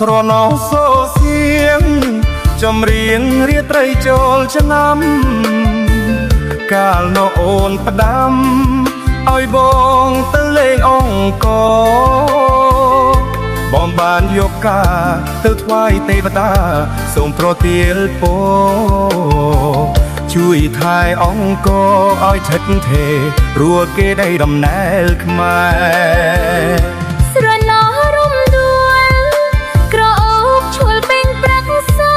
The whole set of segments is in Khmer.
ស្រណោសូសៀងចំរៀងរាត្រីចូលឆ្នាំកាលនោះអូនផ្ដាំឲ្យបងទៅលេងអង្គបងបានយកការទៅថ្វាយទេវតាសូមប្រទាលពរជួយថែអង្គឲ្យថិតថេររួចគេได้ដំណើរខ្មែរស្រណោរំដួលក្រអូបឈួលពេញប្រាក់សា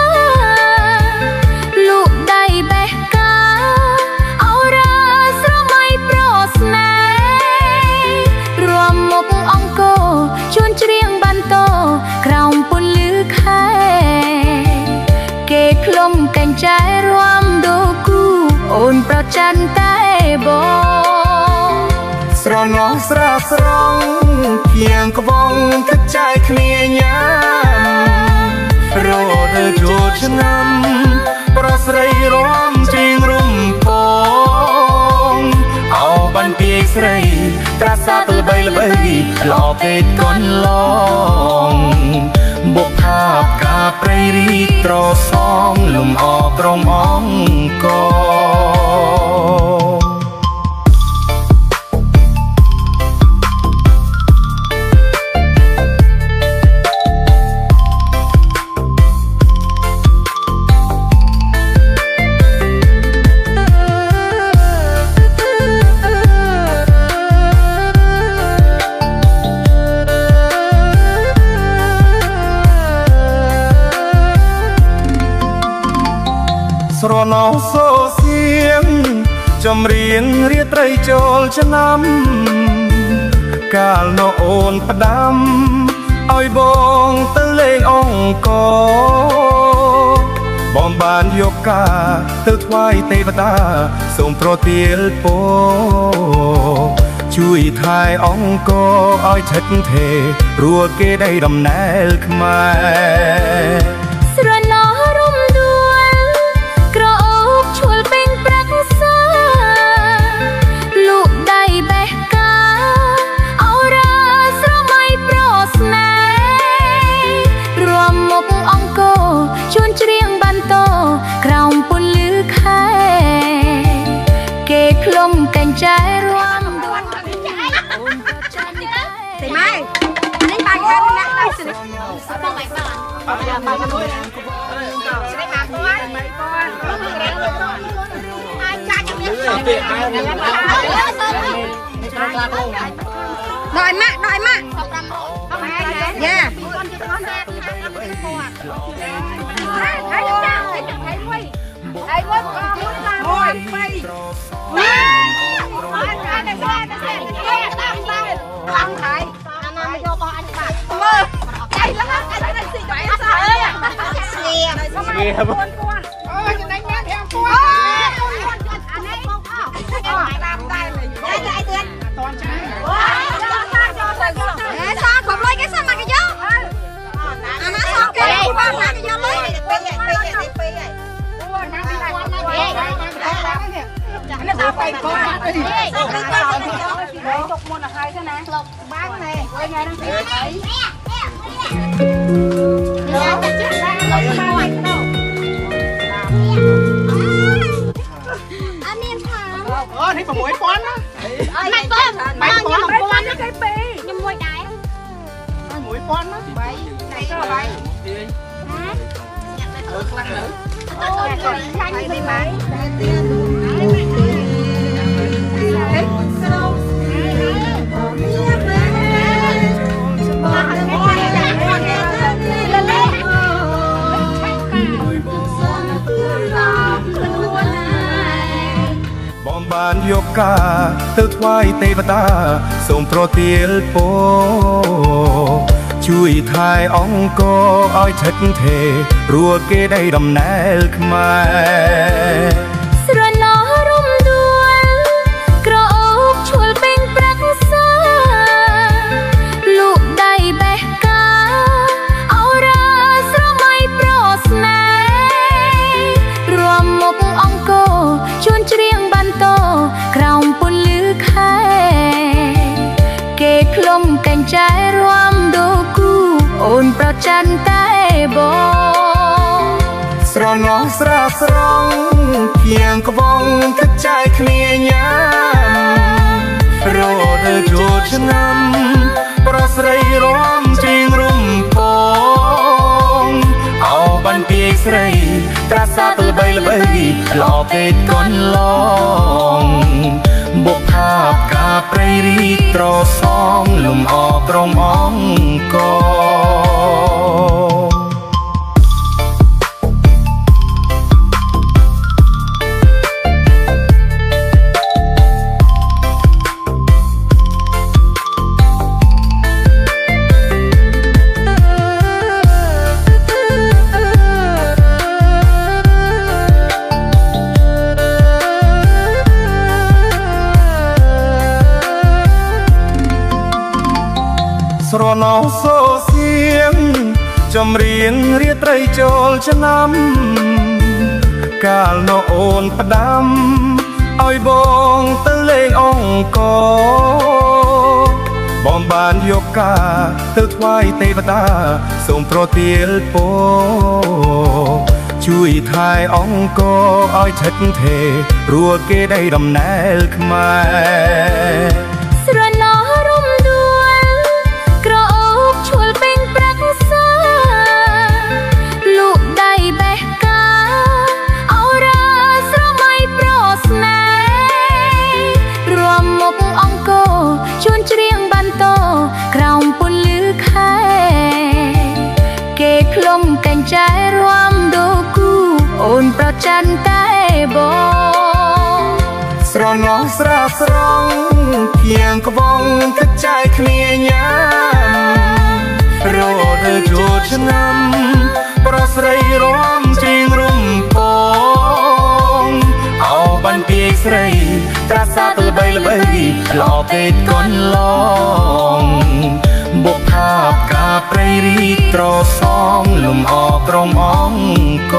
លោកដៃបេះកាអរាស្រមៃប្រស្នេហ៍រួមមុខអង្គជួនច្រៀងបានតក្រោមពន្លឺខែគេក្លុំកញ្ចែរួមដូគូអូនប្រច័នតែបងស្រណោស្រាស្រង់គៀងក្បងទឹកចាយគ្នាញ៉ាំរដូវចូលឆ្នាំប្រស្រីរំជិងរំពងអោបានពីស្រីត្រាសាទៅល្បីល្បីល្អពេកកូនឡងបុកផាបកាព្រៃរីត្រសងលំអក្រមអង្គស្រណោសូសៀងចំរៀងរាត្រីចូលឆ្នាំកាលនោះអូនផ្ដាំឲ្យបងទៅលេងអង្គបងបានយកការទៅថ្វាយទេវតាសូមប្រទាលពរជួយថែអង្គឲ្យថិតថេររួចគេได้ដំណើរខ្មែរស្រណោរំដួលក្រអូបឈួលពេញប្រាក់សាលោកដៃបេះកាអរាស្រមៃប្រស្នេហ៍រួមមុខអង្គជួនច្រៀងបានតក្រោមពន្លឺខែគេក្លុំកញ្ចែរួមអូនប្រច័នតែម៉ែនេះបាយខាងណាស់ទៅបងបាយបងបាយមួយស្រីមកគាត់អាចចាច់ជំនាញដល់ម៉ាក់ដល់ម៉ាក់យ៉ាไปก่อนจกมนต์ใครใช่ไหมหลบบ้านเลยเป็นไงทั้งสี่นี่ผมมวยป้อนนะไม่ป้อนไม่ป้อนไม่ป้อนไม่ใช่ปียังมวยได้มวยป้อนนะใบไหนก็ใบคลั่งเลยใช่ไหมបងបានយកការទៅថ្វាយទេវតាសូមប្រទាលពរជួយថែអង្គឲ្យថិតថេររួចគេได้ដំណើរខ្មែរស្រណោរំដួលក្រអូបឈួលពេញប្រាក់សាលោកដៃបេះកាអរាស្រមៃប្រស្នេហ៍រួមមុខអង្គជួនច្រៀងបានតក្រោមពន្លឺខែគេក្លុំកញ្ចែរួមដូគូអូនប្រច័នតែ ស្រណោះស្រាស្រង់គៀងក្បង់ទឹកចែកគ្នាញ៉ាំរដូវចូលឆ្នាំប្រស្រីរាំជៀងរុំពងអោបានពីស្រីត្រាសាទៅល្បីល្បីល្អពេកកូនឡងបុកផាបកាព្រៃរីត្រសងលំអក្រមអង្គស្រណោះសូសៀងចម្រៀងរាត្រីចូលឆ្នាំកាលនោះអូនផ្ដាំឲ្យបងទៅលេងអង្គបងបានយកការទៅថ្វាយទេវតាសូមប្រទាលពរជួយថែអង្គឲ្យឆិតថេព្រោះគេได้ដំណើរខ្មែរស្រណោះរំដួលក្រអូបឈួលពេញប្រាក់សាលូកដៃបេះកាអរាស្រមៃប្រស្នេហ៍រួមមុខអង្គជួនច្រៀងបានតក្រោមពន្លឺខែគេក្លុំកញ្ចែរួមដូគូអូនប្រច័នតែបងស្រណោះស្រាស្រង់គៀងក្បង់ទឹកចែកគ្នាញ៉ាំរដូវចូលឆ្នាំប្រស្រីរាំជៀងរុំពងអោបានពីស្រីត្រាសាទៅល្បីល្បីល្អពេកកូនឡងបុកផាបកាព្រៃរីត្រសងលំអក្រមអង្គ